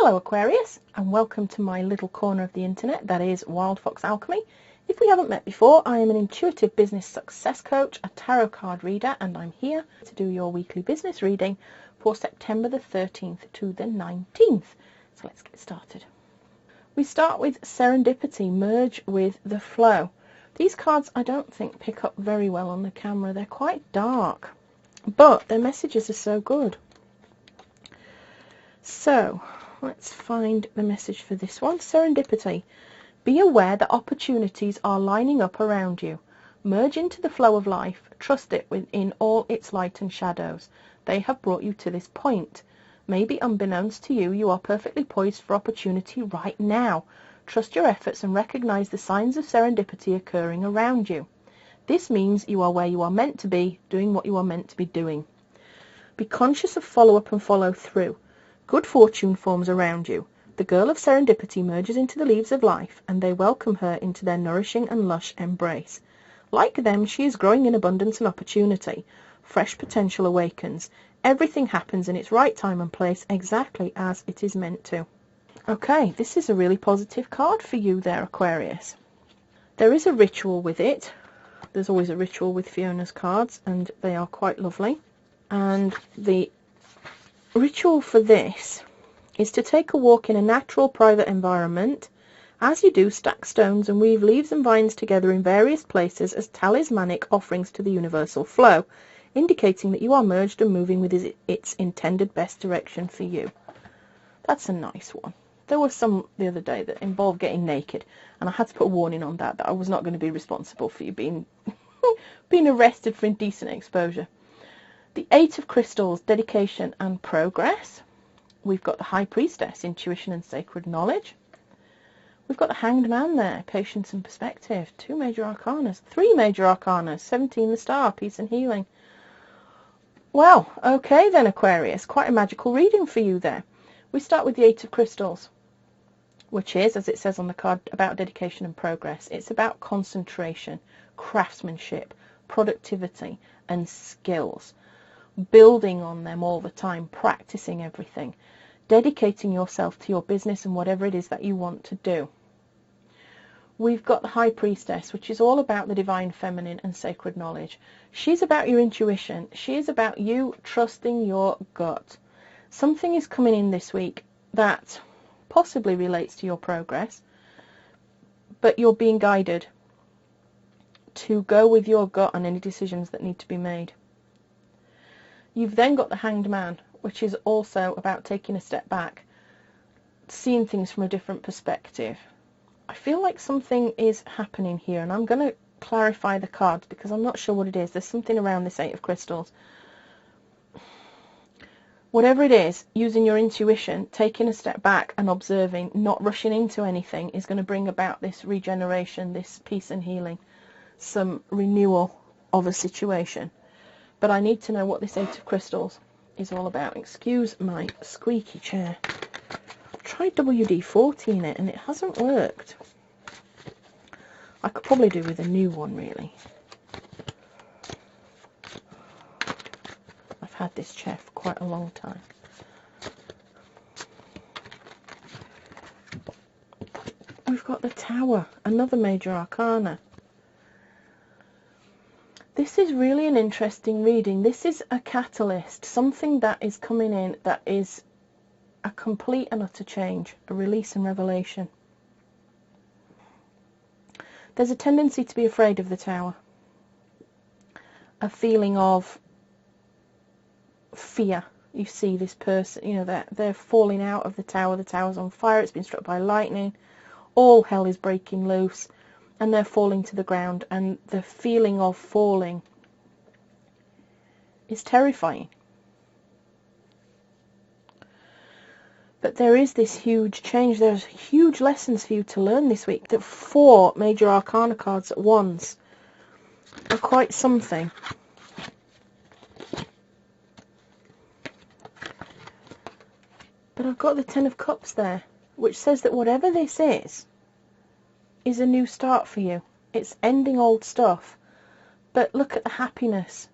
Hello Aquarius, and welcome to my little corner of the internet that is Wild Fox Alchemy. If we haven't met before, I am an intuitive business success coach, a tarot card reader, and I'm here to do your weekly business reading for September the 13th to the 19th. So let's get started. We start with Serendipity, Merge with the Flow. These cards I don't think pick up very well on the camera. They're quite dark, but their messages are so good. So let's find the message for this one. Serendipity. Be aware that opportunities are lining up around you. Merge into the flow of life. Trust it within all its light and shadows. They have brought you to this point. Maybe unbeknownst to you, you are perfectly poised for opportunity right now. Trust your efforts and recognize the signs of serendipity occurring around you. This means you are where you are meant to be, doing what you are meant to be doing. Be conscious of follow-up and follow-through. Good fortune forms around you. The girl of serendipity merges into the leaves of life, and they welcome her into their nourishing and lush embrace. Like them, she is growing in abundance and opportunity. Fresh potential awakens. Everything happens in its right time and place, exactly as it is meant to. Okay, this is a really positive card for you there, Aquarius. There is a ritual with it. There's always a ritual with Fiona's cards, and they are quite lovely. And the ritual for this is to take a walk in a natural private environment. As you do, stack stones and weave leaves and vines together in various places as talismanic offerings to the universal flow, indicating that you are merged and moving with its intended best direction for you. That's a nice one. There was some the other day that involved getting naked, and I had to put a warning on that I was not going to be responsible for you being arrested for indecent exposure. The Eight of Crystals, dedication and progress. We've got the High Priestess, intuition and sacred knowledge. We've got the Hanged Man there, patience and perspective. 2 major arcanas, 3 major arcanas, 17 the star, peace and healing. Well, okay then, Aquarius, quite a magical reading for you there. We start with the Eight of Crystals, which is, as it says on the card, about dedication and progress. It's about concentration, craftsmanship, productivity and skills. Building on them all the time, practicing everything, dedicating yourself to your business and whatever it is that you want to do. We've got the High Priestess, which is all about the divine feminine and sacred knowledge. She's about your intuition. She is about you trusting your gut. Something is coming in this week that possibly relates to your progress, but you're being guided to go with your gut on any decisions that need to be made. You've then got the Hanged Man, which is also about taking a step back, seeing things from a different perspective. I feel like something is happening here, and I'm going to clarify the cards because I'm not sure what it is. There's something around this Eight of Crystals. Whatever it is, using your intuition, taking a step back and observing, not rushing into anything, is going to bring about this regeneration, this peace and healing, some renewal of a situation. But I need to know what this Eight of Crystals is all about. Excuse my squeaky chair. I've tried WD-40 in it and it hasn't worked. I could probably do with a new one, really. I've had this chair for quite a long time. We've got the Tower, another major arcana. This is really an interesting reading. This is a catalyst, something that is coming in that is a complete and utter change, a release and revelation. There's a tendency to be afraid of the Tower, a feeling of fear. You see this person, you know, they're falling out of the tower's on fire, it's been struck by lightning, all hell is breaking loose. And they're falling to the ground, and the feeling of falling is terrifying. But there is this huge change. There's huge lessons for you to learn this week. The 4 major arcana cards at once are quite something. But I've got the 10 of Cups there, which says that whatever this is a new start for you. It's ending old stuff. But look at the happiness.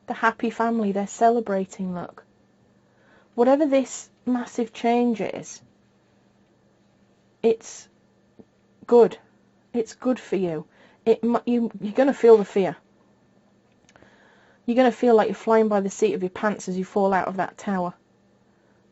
The happy family. They're celebrating, look. Whatever this massive change is, it's good. It's good for you. You're going to feel the fear. You're going to feel like you're flying by the seat of your pants as you fall out of that tower.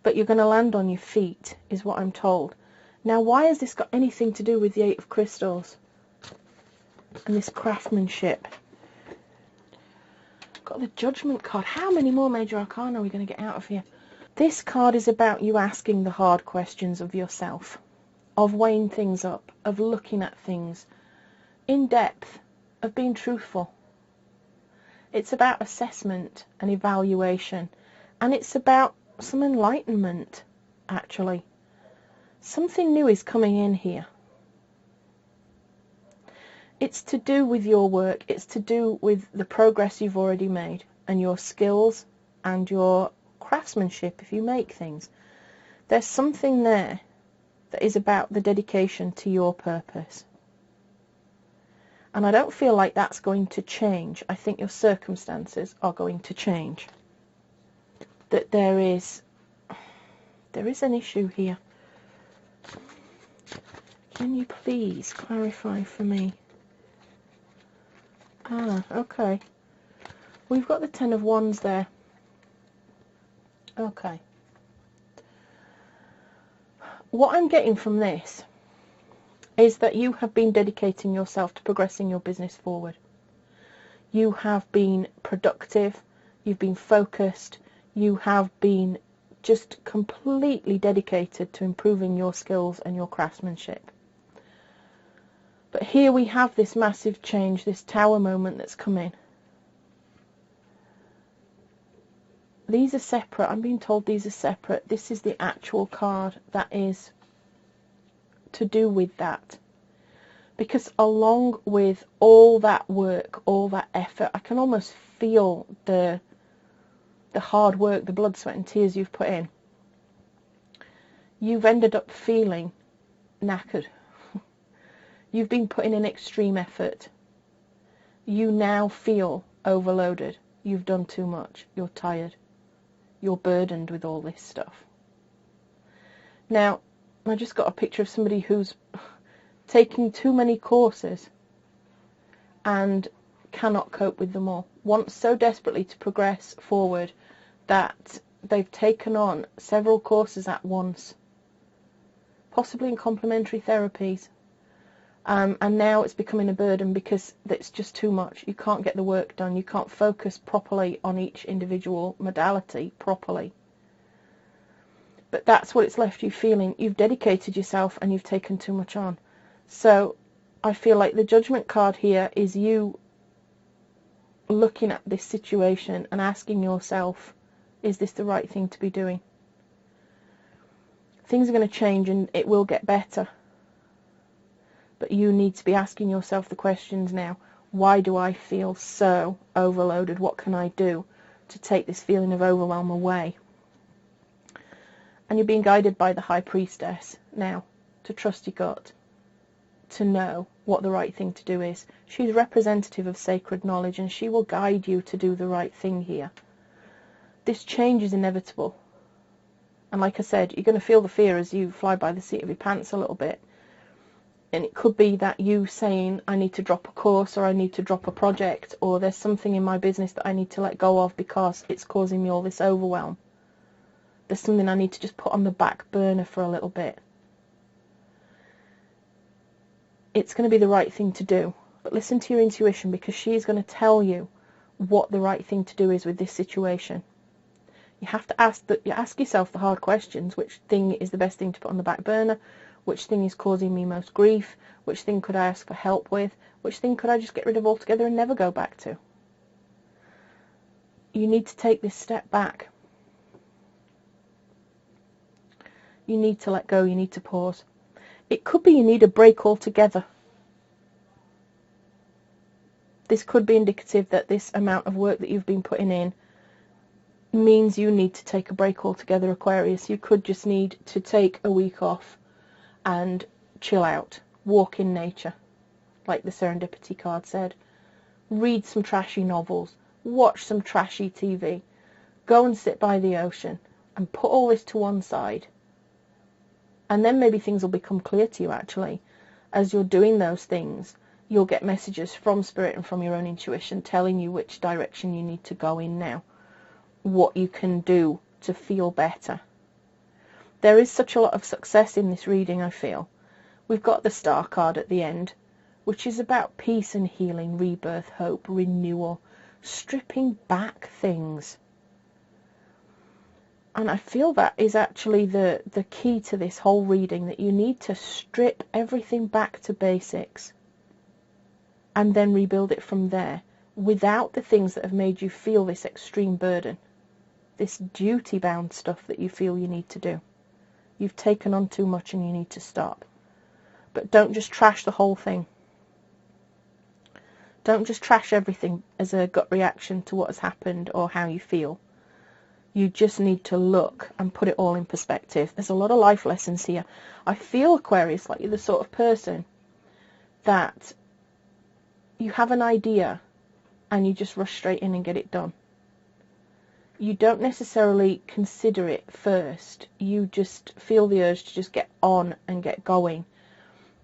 But you're going to land on your feet, is what I'm told. Now, why has this got anything to do with the 8 of Crystals and this craftsmanship? Got the Judgment card. How many more Major Arcana are we going to get out of here? This card is about you asking the hard questions of yourself, of weighing things up, of looking at things in depth, of being truthful. It's about assessment and evaluation, and it's about some enlightenment, actually. Something new is coming in here. It's to do with your work, it's to do with the progress you've already made, and your skills and your craftsmanship if you make things. There's something there that is about the dedication to your purpose. And I don't feel like that's going to change. I think your circumstances are going to change. That there is an issue here. Can you please clarify for me? Ah, okay. We've got the Ten of Wands there. Okay. What I'm getting from this is that you have been dedicating yourself to progressing your business forward. You have been productive, you've been focused, you have been just completely dedicated to improving your skills and your craftsmanship. But here we have this massive change, this tower moment that's come in. These are separate. I'm being told these are separate. This is the actual card that is to do with that. Because along with all that work, all that effort, I can almost feel the hard work, the blood, sweat and tears you've put in. You've ended up feeling knackered. You've been putting in extreme effort. You now feel overloaded. You've done too much. You're tired. You're burdened with all this stuff. Now, I just got a picture of somebody who's taking too many courses and cannot cope with them all. Wants so desperately to progress forward that they've taken on several courses at once, possibly in complementary therapies. And now it's becoming a burden because it's just too much. You can't get the work done. You can't focus properly on each individual modality properly. But that's what it's left you feeling. You've dedicated yourself and you've taken too much on. So I feel like the Judgment card here is you looking at this situation and asking yourself, is this the right thing to be doing? Things are going to change and it will get better. But you need to be asking yourself the questions now. Why do I feel so overloaded? What can I do to take this feeling of overwhelm away? And you're being guided by the High Priestess now to trust your gut, to know what the right thing to do is. She's representative of sacred knowledge and she will guide you to do the right thing here. This change is inevitable. And like I said, you're going to feel the fear as you fly by the seat of your pants a little bit. And it could be that you saying, I need to drop a course or I need to drop a project or there's something in my business that I need to let go of because it's causing me all this overwhelm. There's something I need to just put on the back burner for a little bit. It's going to be the right thing to do. But listen to your intuition because she's going to tell you what the right thing to do is with this situation. You have to ask yourself the hard questions. Which thing is the best thing to put on the back burner? Which thing is causing me most grief? Which thing could I ask for help with? Which thing could I just get rid of altogether and never go back to? You need to take this step back. You need to let go. You need to pause. It could be you need a break altogether. This could be indicative that this amount of work that you've been putting in means you need to take a break altogether, Aquarius. You could just need to take a week off and chill out, walk in nature, like the Serendipity card said. Read some trashy novels, watch some trashy TV, go and sit by the ocean and put all this to one side And then maybe things will become clear to you, actually. As you're doing those things, you'll get messages from Spirit and from your own intuition telling you which direction you need to go in now, what you can do to feel better. There is such a lot of success in this reading, I feel. We've got the Star card at the end, which is about peace and healing, rebirth, hope, renewal, stripping back things. And I feel that is actually the key to this whole reading, that you need to strip everything back to basics and then rebuild it from there, without the things that have made you feel this extreme burden, this duty-bound stuff that you feel you need to do. You've taken on too much and you need to stop. But don't just trash the whole thing. Don't just trash everything as a gut reaction to what has happened or how you feel. You just need to look and put it all in perspective. There's a lot of life lessons here. I feel, Aquarius, like you're the sort of person that you have an idea and you just rush straight in and get it done. You don't necessarily consider it first. You just feel the urge to just get on and get going.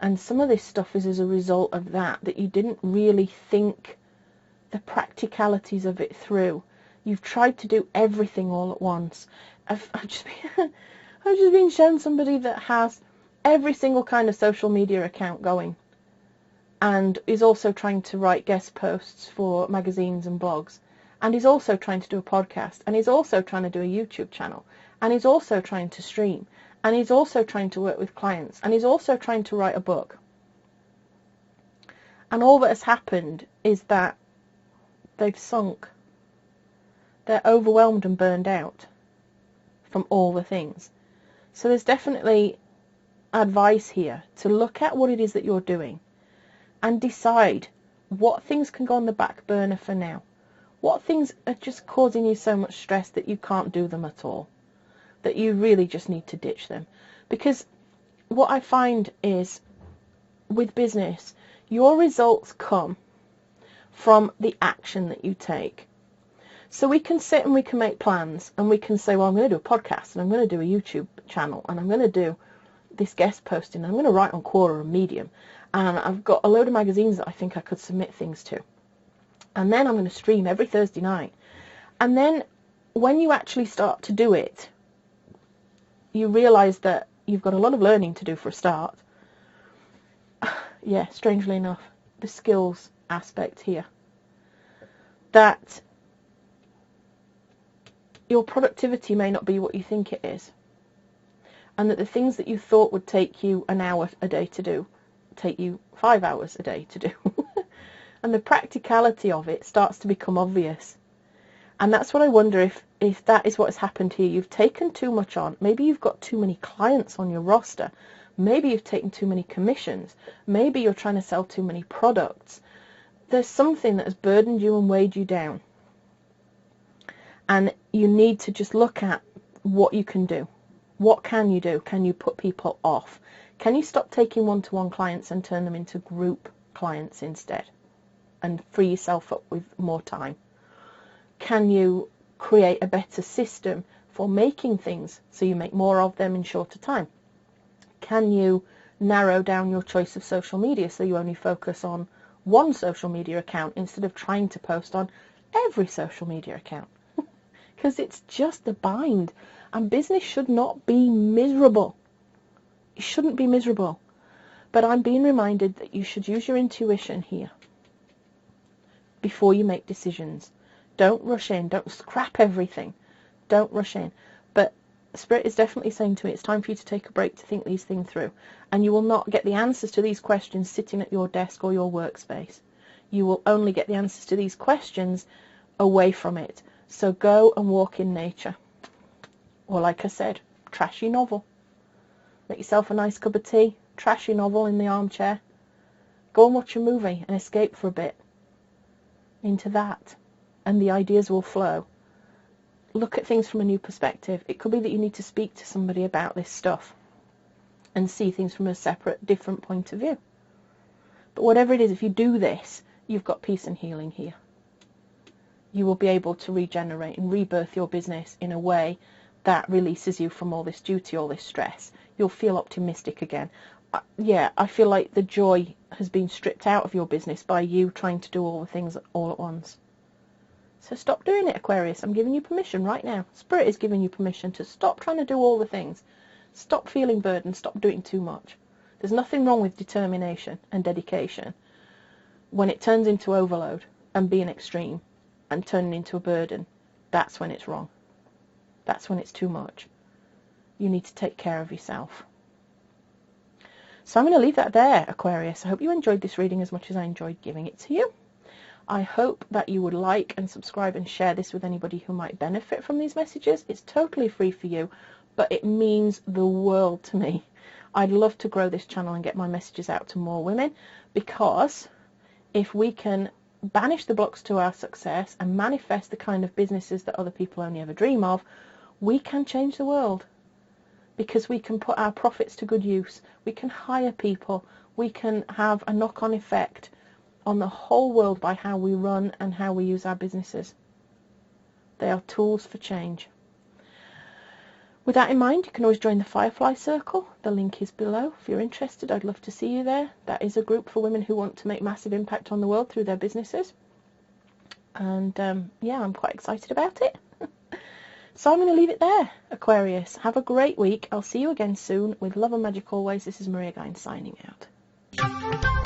And some of this stuff is as a result of that you didn't really think the practicalities of it through. You've tried to do everything all at once. I've just been shown somebody that has every single kind of social media account going and is also trying to write guest posts for magazines and blogs, and is also trying to do a podcast, and is also trying to do a YouTube channel, and is also trying to stream, and is also trying to work with clients, and is also trying to write a book. And all that has happened is that they've sunk. They're overwhelmed and burned out from all the things. So there's definitely advice here to look at what it is that you're doing and decide what things can go on the back burner for now. What things are just causing you so much stress that you can't do them at all, that you really just need to ditch them. Because what I find is, with business, your results come from the action that you take. So we can sit and we can make plans and we can say, well, I'm going to do a podcast and I'm going to do a YouTube channel and I'm going to do this guest posting and I'm going to write on Quora and Medium and I've got a load of magazines that I think I could submit things to. And then I'm going to stream every Thursday night. And then when you actually start to do it, you realise that you've got a lot of learning to do for a start. Yeah, strangely enough, the skills aspect here. That your productivity may not be what you think it is. And that the things that you thought would take you an hour a day to do, take you 5 hours a day to do. And the practicality of it starts to become obvious. And that's what I wonder if that is what has happened here. You've taken too much on. Maybe you've got too many clients on your roster. Maybe you've taken too many commissions. Maybe you're trying to sell too many products. There's something that has burdened you and weighed you down. And you need to just look at what you can do. What can you do? Can you put people off? Can you stop taking one-to-one clients and turn them into group clients instead? And free yourself up with more time? Can you create a better system for making things so you make more of them in shorter time? Can you narrow down your choice of social media so you only focus on one social media account instead of trying to post on every social media account? Because it's just a bind. And business should not be miserable. It shouldn't be miserable. But I'm being reminded that you should use your intuition here before you make decisions. Don't rush in. Don't scrap everything. Don't rush in. But Spirit is definitely saying to me, it's time for you to take a break to think these things through. And you will not get the answers to these questions sitting at your desk or your workspace. You will only get the answers to these questions away from it. So go and walk in nature. Or like I said, trash your novel. Make yourself a nice cup of tea. Trash your novel in the armchair. Go and watch a movie and escape for a bit into that. And the ideas will flow. Look at things from a new perspective. It could be that you need to speak to somebody about this stuff and see things from a separate, different point of view. But whatever it is, if you do this, you've got peace and healing here. You will be able to regenerate and rebirth your business in a way that releases you from all this duty, all this stress. you'll feel optimistic again. Yeah, I feel like the joy has been stripped out of your business by you trying to do all the things all at once. So stop doing it, Aquarius. I'm giving you permission right now. Spirit is giving you permission to stop trying to do all the things. Stop feeling burdened. Stop doing too much. There's nothing wrong with determination and dedication. When it turns into overload and being extreme and turning into a burden, that's when it's wrong. That's when it's too much. You need to take care of yourself. So I'm going to leave that there, Aquarius. I hope you enjoyed this reading as much as I enjoyed giving it to you. I hope that you would like and subscribe and share this with anybody who might benefit from these messages. It's totally free for you, but it means the world to me. I'd love to grow this channel and get my messages out to more women, because if we can banish the blocks to our success and manifest the kind of businesses that other people only ever dream of, we can change the world. Because we can put our profits to good use. We can hire people. We can have a knock-on effect on the whole world by how we run and how we use our businesses. They are tools for change. With that in mind, you can always join the Firefly Circle. The link is below. If you're interested, I'd love to see you there. That is a group for women who want to make massive impact on the world through their businesses. And yeah, I'm quite excited about it. So I'm going to leave it there, Aquarius. Have a great week. I'll see you again soon. With love and magic always, this is Maria Gaian signing out.